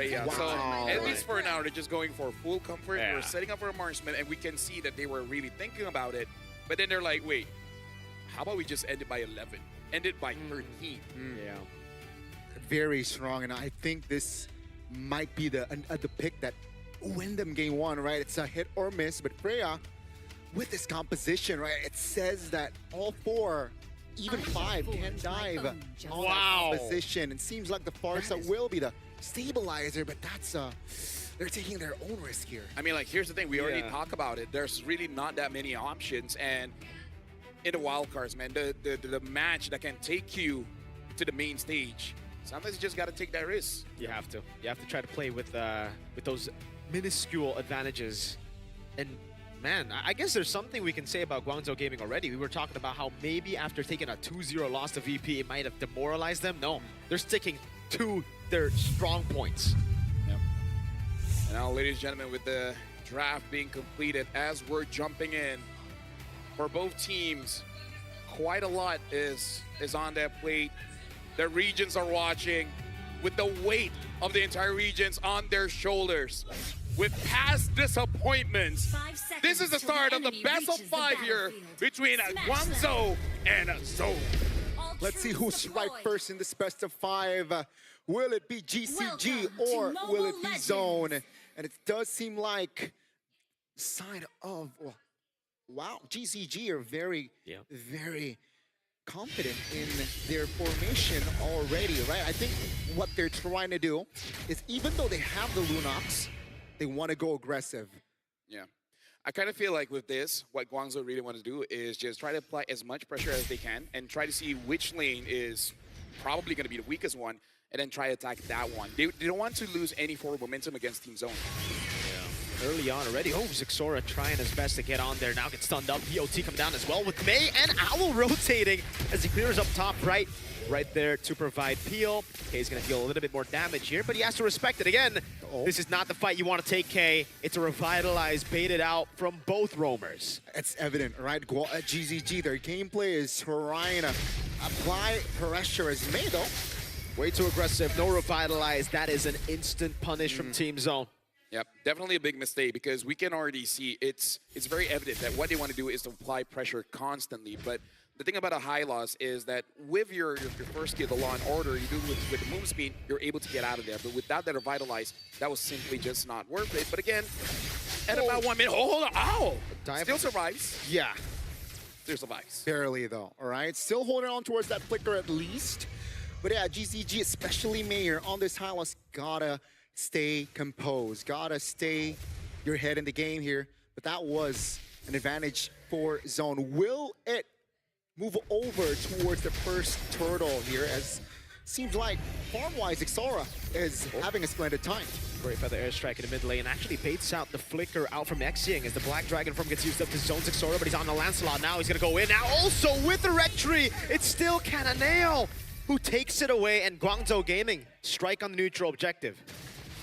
Freya. Wow. So at least for now, they're just going for full comfort. Yeah. We're setting up for a marksman, and we can see that they were really thinking about it. But then they're like, wait, how about we just end it by 11? End it by 13. Yeah. Very strong, and I think this might be the pick that win them game one, right? It's a hit or miss, but Freya, with this composition, right, it says that all 4, even 5, can dive on that composition. It seems like the Farsa will be the stabilizer, but that's they're taking their own risk here. I mean, like, here's the thing. We already talked about it. There's really not that many options, and in the wild cards, man, the match that can take you to the main stage, sometimes you just got to take that risk. You have to. You have to try to play with those minuscule advantages. And man, I guess there's something we can say about Guangzhou Gaming already. We were talking about how maybe after taking a 2-0 loss to VP, it might have demoralized them. No, they're sticking to their strong points. Yep. And now, ladies and gentlemen, with the draft being completed, as we're jumping in, for both teams, quite a lot is on their plate. Their regions are watching with the weight of the entire regions on their shoulders. With past disappointments, this is the start of the best of 5 here between Guangzhou and Zone. Let's see who's right first in this best of 5. Will it be GCG or will it be Zone? And it does seem like sign of, wow, GCG are very, very confident in their formation already, right? I think what they're trying to do is, even though they have the Lunox, they want to go aggressive. Yeah. I kind of feel like with this, what Guangzhou really want to do is just try to apply as much pressure as they can and try to see which lane is probably going to be the weakest one, and then try to attack that one. They don't want to lose any forward momentum against Team Zone. Early on already. Oh, Zixora trying his best to get on there. Now gets stunned up. BOT coming down as well with Mei and Owl rotating as he clears up top right there to provide peel. Kay's going to deal a little bit more damage here, but he has to respect it. Again, this is not the fight you want to take, Kay. It's a revitalized, baited out from both roamers. It's evident, right? At GZG, their gameplay is trying to apply pressure as Mei, though. Way too aggressive. No revitalize. That is an instant punish from Team Zone. Yep, definitely a big mistake, because we can already see it's very evident that what they want to do is to apply pressure constantly. But the thing about a high loss is that with your first skill, the Law and Order, you do with the move speed, you're able to get out of there. But without that revitalize, that was simply just not worth it. But again, at about 1 minute, hold on, ow! Still survives. Yeah. Still survives. Barely, though, all right? Still holding on towards that flicker at least. But yeah, GCG, especially Mayor, on this high loss, gotta stay composed. Gotta stay your head in the game here. But that was an advantage for Zone. Will it move over towards the first turtle here, as seems like farm-wise, Ixora is having a splendid time. Great feather airstrike in the mid lane. Actually baits out the flicker out from Xing as the Black Dragon form gets used up to Zone's Ixora, but he's on the Lancelot now. He's gonna go in now. Also with the Red Tree, it's still Cananeo who takes it away, and Guangzhou Gaming strike on the neutral objective.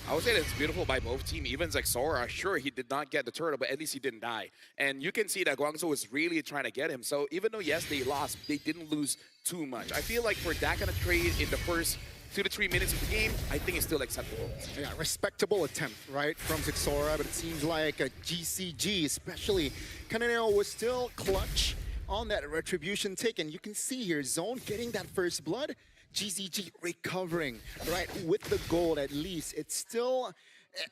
I would say that's beautiful by both team. Even Zexora, sure, he did not get the turtle, but at least he didn't die. And you can see that Guangzhou was really trying to get him. So even though, yes, they lost, they didn't lose too much. I feel like for that kind of trade in the first 2 to 3 minutes of the game, I think it's still acceptable. Yeah, respectable attempt, right, from Zixora, but it seems like a GCG, especially Cananeo, was still clutch on that retribution tick. And you can see here, Zone getting that first blood, GCG recovering, right, with the gold at least. It's still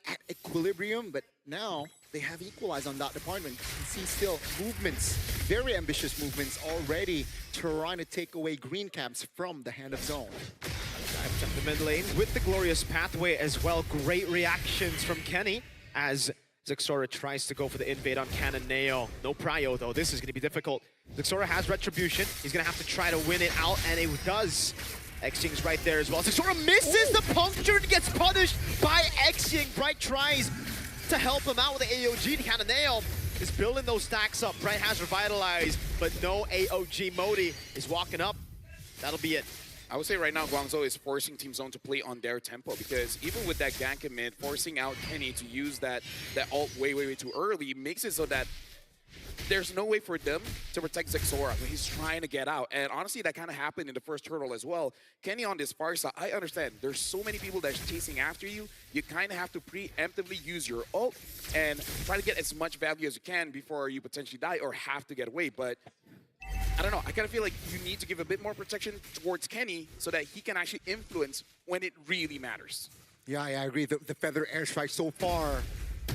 at equilibrium, but now they have equalized on that department. You can see still movements, very ambitious movements already, trying to take away green caps from the hand of Zone. Dive up the mid lane with the glorious pathway as well. Great reactions from Kenny as Zixora tries to go for the invade on Cananeo. No prio though, this is going to be difficult. Zixora has retribution. He's going to have to try to win it out, and it does. Xing's right there as well. Zixora misses the puncture and gets punished by Xing. Bright tries to help him out with the AOG. Cananeo is building those stacks up. Bright has revitalized, but no AOG. Modi is walking up. That'll be it. I would say right now Guangzhou is forcing Team Zone to play on their tempo, because even with that gank in mid, forcing out Kenny to use that ult way too early makes it so that there's no way for them to protect Zexora when he's trying to get out. And honestly, that kind of happened in the first turtle as well. Kenny on this far side, I understand. There's so many people that's chasing after you. You kind of have to preemptively use your ult and try to get as much value as you can before you potentially die or have to get away. But I don't know. I kind of feel like you need to give a bit more protection towards Kenny so that he can actually influence when it really matters. Yeah, I agree. The Feather Airstrike so far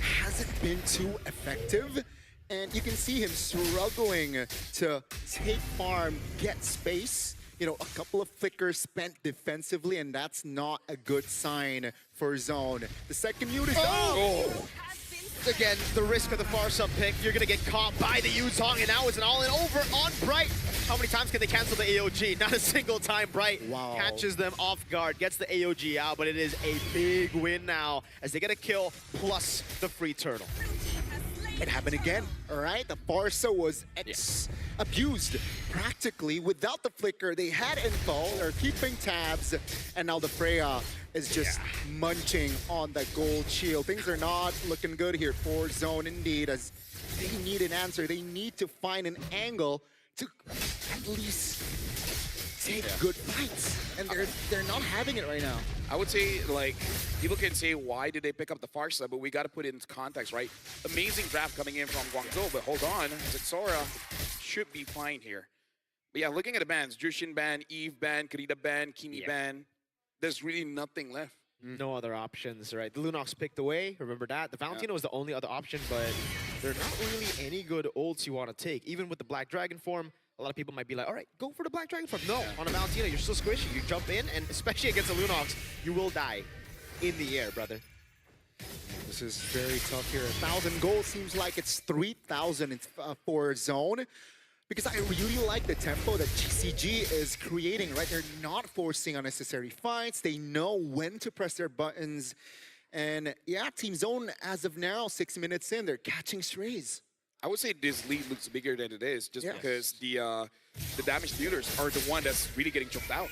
hasn't been too effective. And you can see him struggling to take farm, get space. You know, a couple of flickers spent defensively, and that's not a good sign for Zone. The second unit is Oh! Again, the risk of the far sub pick, you're gonna get caught by the Yuzong, and now it's an all-in over on Bright. How many times can they cancel the AOG? Not a single time. Bright catches them off guard, gets the AOG out, but it is a big win now as they get a kill plus the free turtle. It happened again, all right? The Barca was abused practically without the flicker. They had info, they're keeping tabs, and now the Freya is just munching on that gold shield. Things are not looking good here for Zone indeed, as they need an answer. They need to find an angle to at least take good fights, and they're not having it right now. I would say, like, people can say, why did they pick up the Farsa? But we got to put it into context, right? Amazing draft coming in from Guangzhou, but hold on. Zexora should be fine here. But yeah, looking at the bans, Jushin ban, Eve ban, Karita ban, Kimi ban, there's really nothing left. No other options, right? The Lunox picked away, remember that? The Valentino was the only other option, but there are not really any good ults you want to take. Even with the Black Dragon form, a lot of people might be like, all right, go for the Black Dragon form. No, on a Valentino, you're still squishy. You jump in, and especially against a Lunox, you will die in the air, brother. This is very tough here. 1,000 gold seems like it's 3,000 for Zone. Because I really like the tempo that GCG is creating, right? They're not forcing unnecessary fights. They know when to press their buttons. And yeah, Team Zone, as of now, 6 minutes in, they're catching strays. I would say this lead looks bigger than it is just because the damage dealers are the one that's really getting choked out.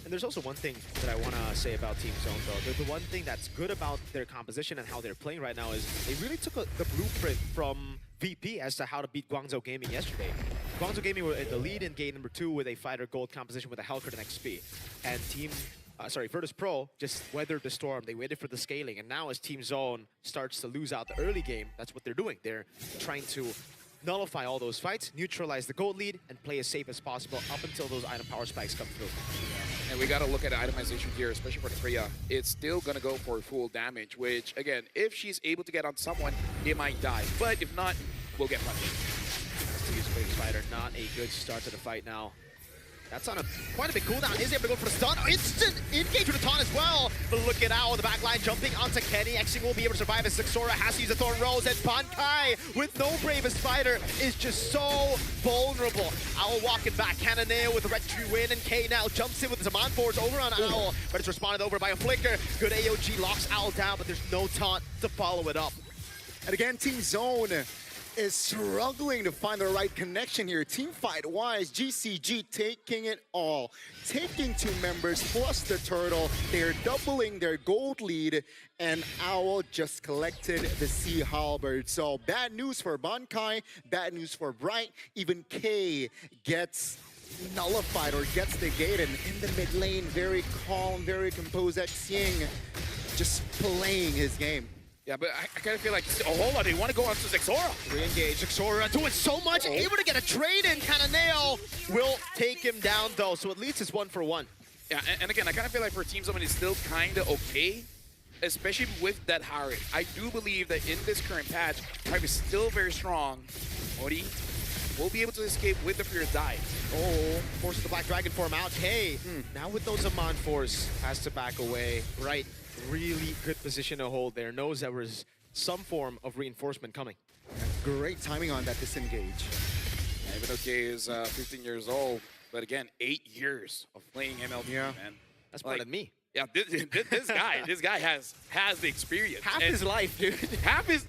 And there's also one thing that I want to say about Team Zone, though. The one thing that's good about their composition and how they're playing right now is they really took the blueprint from VP as to how to beat Guangzhou Gaming yesterday. Guangzhou Gaming were in the lead in game number 2 with a fighter gold composition with a Hellcurt and XP. And Virtus Pro just weathered the storm. They waited for the scaling. And now as Team Zone starts to lose out the early game, that's what they're doing. They're trying to nullify all those fights, neutralize the gold lead, and play as safe as possible up until those item power spikes come through. And we got to look at the itemization here, especially for the Freya. It's still going to go for full damage, which, again, if she's able to get on someone, it might die. But if not, we'll get punished. Fighter, not a good start to the fight now. That's on quite a big cooldown. Is able to go for the stun. Instant engage with the taunt as well. But look at Owl, the back line jumping onto Kenny. Xing will be able to survive as Zexora has to use the Thorn Rose. And Bankai, with no Bravest Fighter, is just so vulnerable. Owl walking back. Cananeo with the Red Tree win. And K now jumps in with the Zaman Force over on Owl. But it's responded over by a Flicker. Good AOG locks Owl down, but there's no taunt to follow it up. And again, Team Zone is struggling to find the right connection here. Team fight-wise, GCG taking it all. Taking 2 members plus the turtle. They're doubling their gold lead, and Owl just collected the Sea Halberd. So bad news for Bankai, bad news for Bright. Even K gets nullified or gets negated. In the mid lane, very calm, very composed. Xing just playing his game. Yeah, but I kind of feel like, oh, hold on, they want to go on to Zexora. Re-engage, Zexora doing so much, able to get a trade in. Cananeo will take him down though, so at least it's 1 for 1. Yeah, and again, I kind of feel like for Team Zone, it's still kind of okay, especially with that Harry. I do believe that in this current patch, Tribe is still very strong. Mori will be able to escape with the Fear Die. Oh, forces the Black Dragon form out. Hey, now with those Zaman Force, has to back away. Right, really good position to hold there. Knows there was some form of reinforcement coming. Great timing on that disengage. Yeah, even OK is 15 years old, but again, 8 years of playing MLB, man. That's more than me. Yeah, this guy has the experience. Half his life, dude. Half his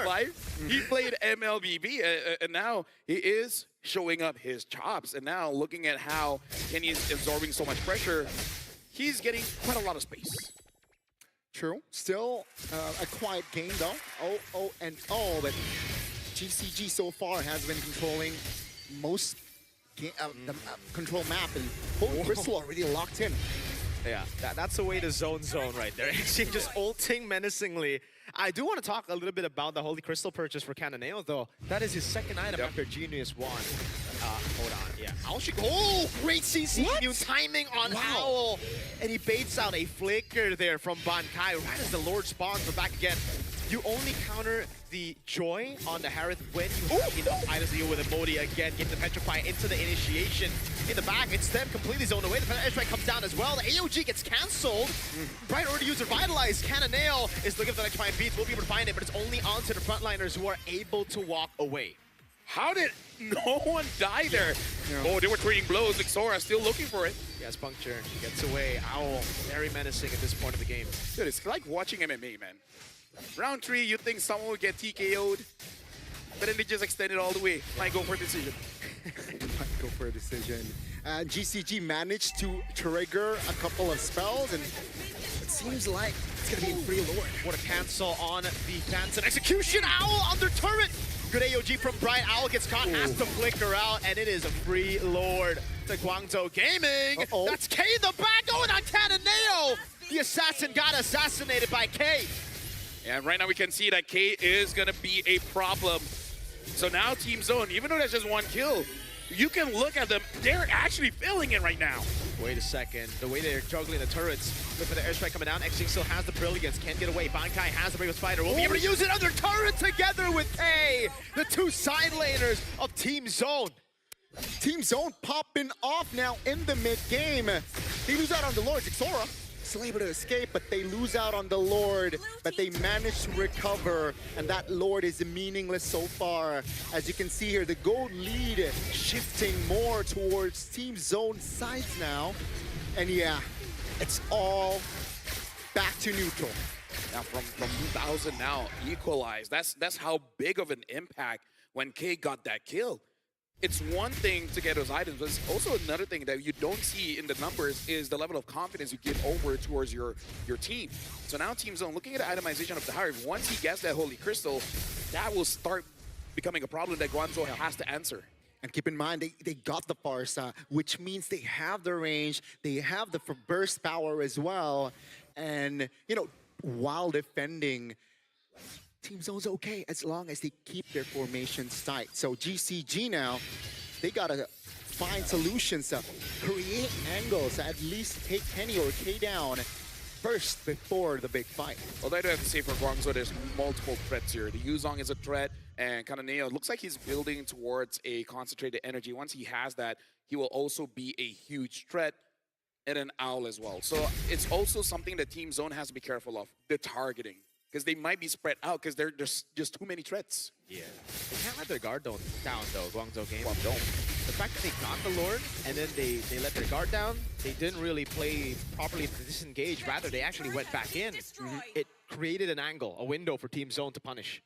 life. He played MLBB, and now he is showing up his chops. And now looking at how Kenny is absorbing so much pressure, he's getting quite a lot of space. True. Still a quiet game though. 0-0-0, but GCG so far has been controlling most the control map, and Holy Crystal already locked in. Yeah, that's the way to zone right there. Actually, just ulting menacingly. I do want to talk a little bit about the Holy Crystal purchase for Cananeo, though. That is his second item after Genius 1. Hold on, yeah. Owl should go. Oh, great CC. New timing on Owl. And he baits out a flicker there from Bankai right as the Lord spawns, but back again. You only counter the Joy on the Harith when you have enough items to deal with Modi again. Get the Petrify into the initiation. In the back, it's them completely zoned away. The airstrike comes down as well. The AOG gets cancelled. Bright already used Revitalize. Cananeo is looking for the electrifying beats. We'll be able to find it, but it's only onto the frontliners who are able to walk away. How did no one die there? Yeah. Oh, they were trading blows. Xora still looking for it. Yes, Puncture. She gets away. Owl, very menacing at this point of the game. Dude, it's like watching MMA, man. Round 3, you think someone would get TKO'd, but then they just extend it all the way. Might go for a decision. Might go for a decision. GCG managed to trigger a couple of spells, and it seems like it's going to be a free Lord. What a cancel on the Phantom execution. Owl under turret. Good AOG from Bright. Owl gets caught, has to flicker out, and it is a free Lord to Guangzhou Gaming. That's K in the back going on Cananeo. The assassin got assassinated by K. And right now we can see that K is going to be a problem. So now Team Zone, even though that's just one kill, you can look at them. They're actually feeling it right now. Wait a second. The way they're juggling the turrets. Look for the airstrike coming down. Xing still has the brilliance. Can't get away. Bankai has the bravest fighter. We'll be able to use it under turret together with K. The two side laners of Team Zone. Team Zone popping off now in the mid-game. They lose out on the Lord. Xora still able to escape, but they lose out on the Lord. But they manage to recover, and that Lord is meaningless so far. As you can see here, the gold lead shifting more towards Team Zone sides now. And yeah, it's all back to neutral. Now from 2000 now, equalized. That's how big of an impact when K got that kill. It's one thing to get those items, but it's also another thing that you don't see in the numbers is the level of confidence you give over towards your team. So now Team Zone, looking at the itemization of the Harith, once he gets that Holy Crystal, that will start becoming a problem that Guangzhou has to answer. And keep in mind, they got the Farsa, which means they have the range, they have the burst power as well. And, you know, while defending, Team Zone's okay as long as they keep their formations tight. So GCG now, they gotta find solutions to create angles, at least take Kenny or K down first before the big fight. Well, I do have to say for Guangzhou, there's multiple threats here. The Yuzong is a threat, and Cananeo looks like he's building towards a concentrated energy. Once he has that, he will also be a huge threat, and an Owl as well. So it's also something that Team Zone has to be careful of, the targeting. Because they might be spread out because there's just too many threats. Yeah. They can't let their guard down though, Guangzhou Game. The fact that they got the Lord and then they let their guard down, they didn't really play properly to disengage. Rather, they actually went back in. It created an angle, a window for Team Zone to punish.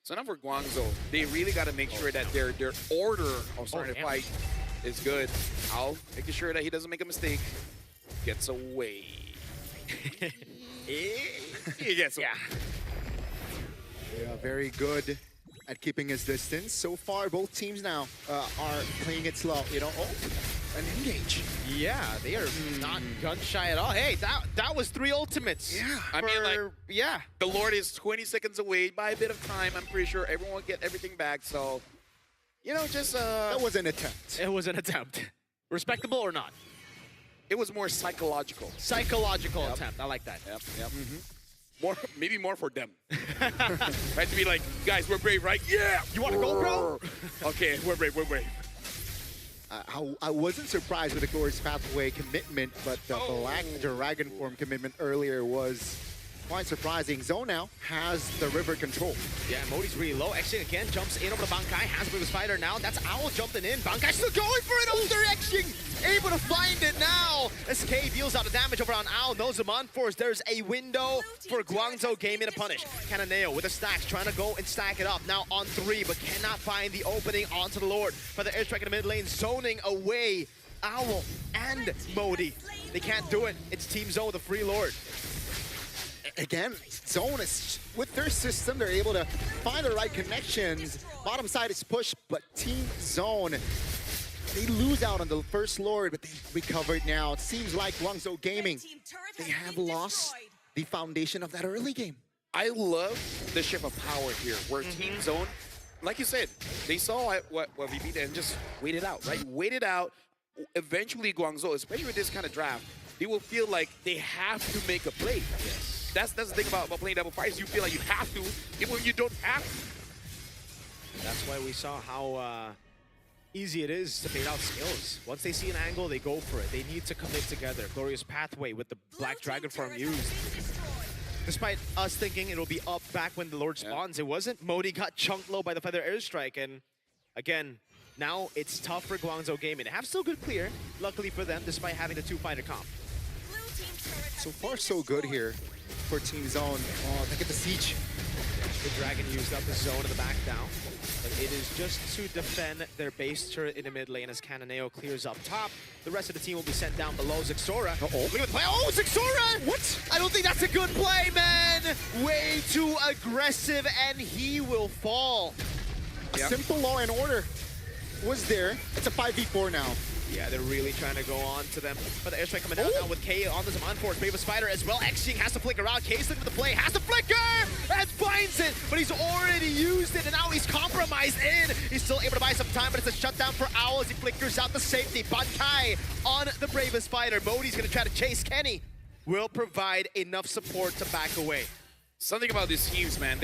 So now for Guangzhou, they really got to make sure that their order of starting to fight is good. Owl making sure that he doesn't make a mistake. Gets away. Yes, yeah, very good at keeping his distance. So far, both teams now are playing it slow. You know, an engage. Yeah, they are not gun shy at all. Hey, that was 3 ultimates. Yeah, I mean, like, the Lord is 20 seconds away by a bit of time. I'm pretty sure everyone will get everything back. So, you know, just that was an attempt. It was an attempt. Respectable or not? It was more psychological. Psychological attempt. I like that. Yep. Maybe more for them. Right, to be like, guys, we're brave, right? Yeah! You want to go, bro? Okay, we're brave. I wasn't surprised with the Glorious Pathway commitment, but the Black Dragon form commitment earlier was quite surprising. Zone now has the river control. Yeah, Modi's really low. Xing again jumps in over to Bankai, has a bit of spider now. That's Owl jumping in. Bankai still going for it under Xing. Able to find it now. SK deals out the damage over on Owl. Knows him on force. There's a window for Guangzhou Gaming to punish. Cananeo with the stacks, trying to go and stack it up. Now on 3, but cannot find the opening onto the Lord. For the airstrike in the mid lane, zoning away Owl and Modi. They can't do it. It's Team Zone, the free Lord. again, Zone is, with their system, they're able to find the right connections. Bottom side is pushed, but Team Zone, they lose out on the first Lord, but they recovered now. It seems like Guangzhou Gaming, they have lost the foundation of that early game. I love the shift of power here, where Team Zone, like you said, they saw what we beat and just waited out, right? Waited out. Eventually, Guangzhou, especially with this kind of draft, they will feel like they have to make a play. Yes. That's the thing about playing double fights. You feel like you have to, even when you don't have to. That's why we saw how easy it is to bait out skills. Once they see an angle, they go for it. They need to commit together. Glorious Pathway with the Black Dragon form used. Despite us thinking it'll be up back when the Lord spawns, it wasn't. Modi got chunked low by the Feather Airstrike, and again, now it's tough for Guangzhou Gaming. They have still good clear, luckily for them, despite having the two-fighter comp. So far, so good here for Team Zone. Oh, look at the siege. The Dragon used up the zone in the back now. But it is just to defend their base turret in the mid lane as Cananeo clears up top. The rest of the team will be sent down below. Zixora. Look at the play. Oh, Zixora! What? I don't think that's a good play, man! Way too aggressive, and he will fall. A simple law and order was there. It's a 5v4 now. Yeah, they're really trying to go on to them. But the airstrike coming down now with K on the Zaman Force. Brave Spider as well. Xing has to flicker out. K's looking for the play. Has to flicker! And finds it! But he's already used it, and now he's compromised in. He's still able to buy some time, but it's a shutdown for Owl as he flickers out the safety. Bankai on the Bravest Fighter. Modi's going to try to chase Kenny. Will provide enough support to back away. Something about these teams, man,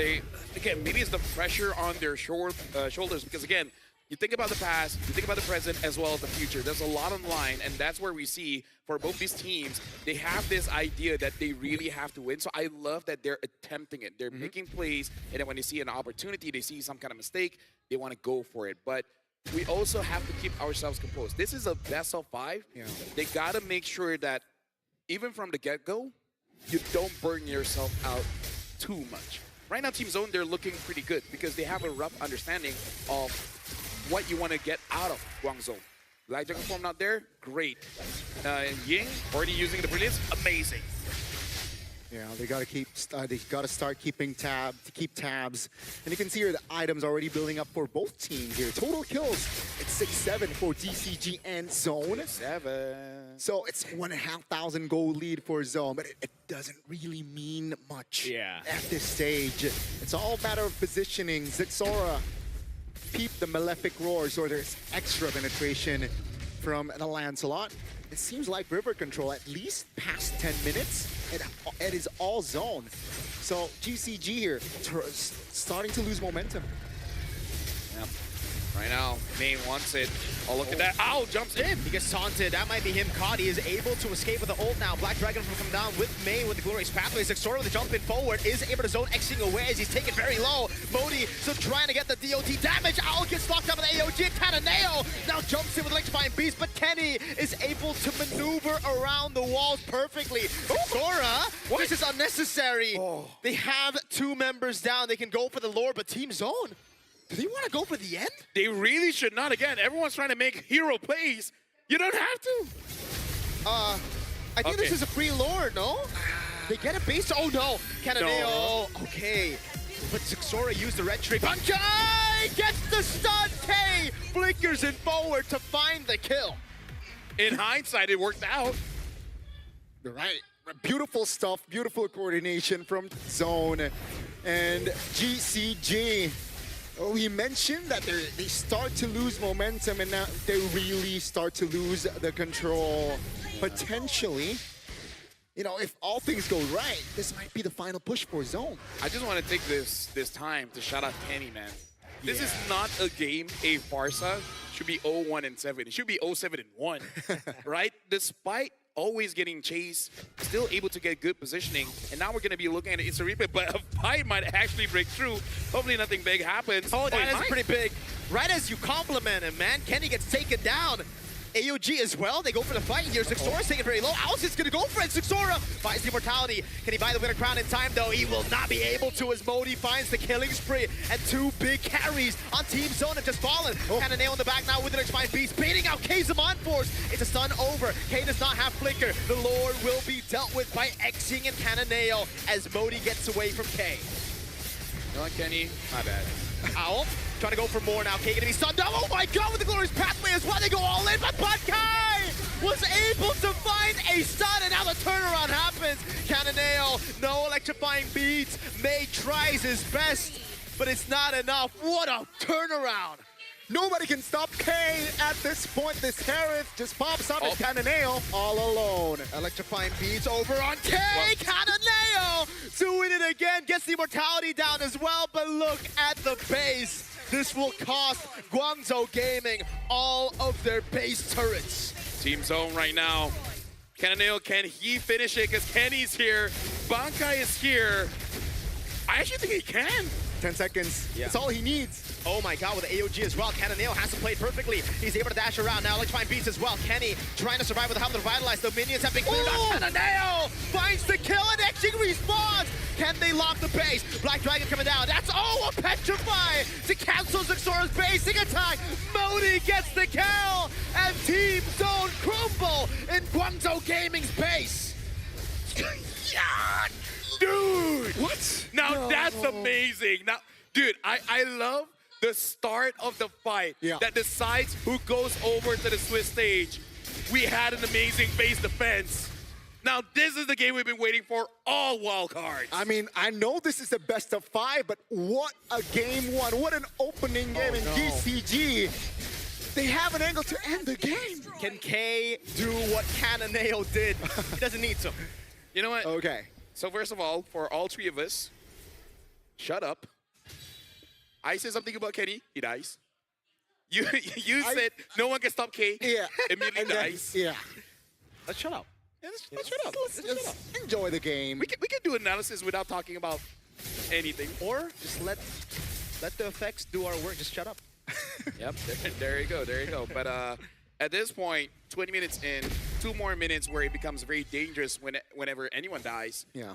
again, maybe it's the pressure on their shoulders, because again, you think about the past, you think about the present, as well as the future. There's a lot on the line, and that's where we see for both these teams, they have this idea that they really have to win. So I love that they're attempting it. They're making plays, and then when they see an opportunity, they see some kind of mistake, they want to go for it. But we also have to keep ourselves composed. This is a best of 5. Yeah. They got to make sure that even from the get-go, you don't burn yourself out too much. Right now, Team Zone, they're looking pretty good because they have a rough understanding of what you want to get out of Guangzhou. Black Dragon form not there, great. Ying already using the brilliance, amazing. Yeah, they got to start keeping tabs. And you can see here the items already building up for both teams here. Total kills, it's 6-7 for DCG and Zone. 7. So it's 1,500 gold lead for Zone, but it doesn't really mean much at this stage. It's all a matter of positioning. Zixora peep the Malefic Roar, so there's extra penetration from the Lancelot. It seems like river control at least past 10 minutes. It is all Zone. So GCG here starting to lose momentum. Yep. Right now, Main wants it. Oh, look at that. Ow, jumps in. He gets taunted. That might be him caught. He is able to escape with the ult now. Black Dragon will come down with May with the Glorious Pathway. Zixora with the jump in forward is able to zone Xing away as he's taken very low. Modi still trying to get the DOT damage. Owl gets locked up with AOG. Cananeo now jumps in with Electrifying Beast, but Kenny is able to maneuver around the walls perfectly. Zixora, this is unnecessary. They have 2 members down. They can go for the lore, but Team Zone, do they want to go for the end? They really should not. Again, everyone's trying to make hero plays. You don't have to. I think this is a free lore, no? They get a base. Oh no, Cananeo. No. Okay, but Zixora used the red tree. Bankai gets the stun. K flickers in forward to find the kill. In hindsight, it worked out. You're right. Beautiful stuff. Beautiful coordination from Zone and GCG. We mentioned that they start to lose momentum, and now they really start to lose the control. Potentially, you know, if all things go right, this might be the final push for Zone. I just want to take this time to shout out Kenny, man. This is not a game a Farsa should be 0-1-7. It should be 0-7-1, right? Despite always getting chased, still able to get good positioning, and now we're going to be looking at it. It's a replay, but a fight might actually break through. Hopefully nothing big happens. Oh, that is pretty big. Right as you compliment him, man, Kenny gets taken down. AOG as well, they go for the fight. Here's Zixora's taking it very low. Allison's gonna go for it. Zixora finds the immortality. Can he buy the winner crown in time though? He will not be able to as Modi finds the killing spree. And 2 big carries on Team Zone have just fallen. Cannonale in the back now with an X5 Beast, beating out K's on force. It's a stun over. K does not have flicker. The Lord will be dealt with by Xing and Cannonale as Modi gets away from K. You know what, Kenny? My bad. Owl trying to go for more now. K gonna be stunned. Oh my god, with the glorious pathway as well. They go all in, but Kai was able to find a stun, and now the turnaround happens. Cannonale, no electrifying beats. May tries his best, but it's not enough. What a turnaround. Nobody can stop K at this point. This Harith just pops up and Cannonale all alone. Electrifying beats over on K. Cannonale doing it again. Gets the immortality down as well, but look at the base. This will cost Guangzhou Gaming all of their base turrets. Team Zone right now. Cannonale, can he finish it? Because Kenny's here. Bankai is here. I actually think he can. 10 seconds. Yeah. That's all he needs. Oh my god, with the AOG as well. Cannonale has to play perfectly. He's able to dash around now. Electrifying beats as well. Kenny trying to survive with the help of the Revitalize. The minions have been cleared out. Cannonale finds the kill and Xing respawns. Can they lock the base? Black Dragon coming down. That's a Petrify to cancel Zixora's basing attack. Modi gets the kill and Team Zone crumble in Guangzhou Gaming's base. Yeah, dude. What? Now that's amazing. Now, dude, I love the start of the fight that decides who goes over to the Swiss stage. We had an amazing base defense. Now this is the game we've been waiting for all wildcards. I mean, I know this is the best of 5, but what a game 1. What an opening game in GCG. They have an angle to end the game. Can K do what Cannonale did? He doesn't need to. You know what? Okay. So first of all, for all 3 of us, shut up. I say something about Kenny, he dies. You said no one can stop K. Yeah. Immediately dies. Yeah. Let's shut up. Yeah, let's shut up. Let's enjoy the game. We can do analysis without talking about anything. Or just let the effects do our work. Just shut up. Yep. There you go. There you go. But at this point, 20 minutes in, 2 more minutes where it becomes very dangerous whenever anyone dies. Yeah.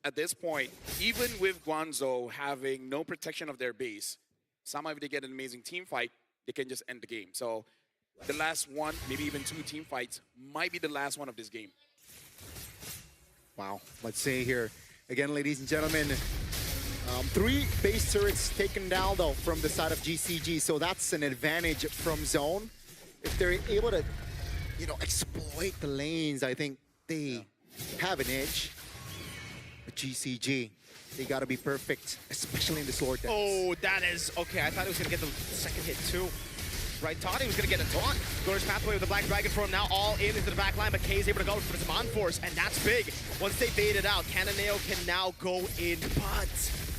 At this point, even with Guangzhou having no protection of their base, somehow if they get an amazing team fight, they can just end the game. So the last one, maybe even 2 team fights, might be the last one of this game. Wow. Let's see here. Again, ladies and gentlemen, 3 base turrets taken down, though, from the side of GCG. So that's an advantage from Zone. If they're able to, exploit the lanes, I think they have an edge. But GCG, they got to be perfect, especially in the sword dance. Oh, that is... Okay, I thought he was going to get the second hit, too. Right, thought he was going to get a taunt. Glorious pathway with the Black Dragon form now all in into the back line, but K is able to go for some on-force, and that's big. Once they bait it out, Cannonale can now go in, but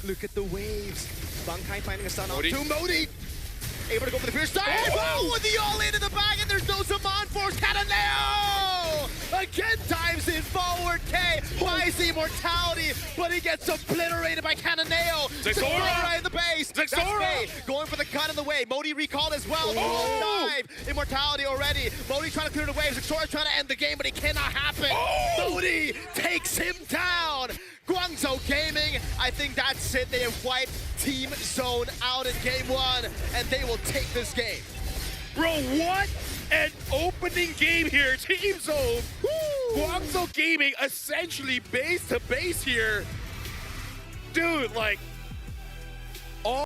look at the waves. Bankai finding a stun on to Modi. Able to go for the fierce dive. Oh, with the all in the back, and there's no Zaman force. Cannonale! Again times in forward. K buys the immortality, but he gets obliterated by Cannonale. Zixora in the base. Zixora going for the gun in the way. Modi recalled as well. Dive. Immortality already. Modi trying to clear the waves. Zixora trying to end the game, but it cannot happen. Modi takes him down. Guangzhou Gaming, I think that's it. They have wiped Team Zone out in game 1, and they will take this game. Bro, what an opening game here. Team Zone, Guangzhou Gaming essentially base to base here. Dude, like,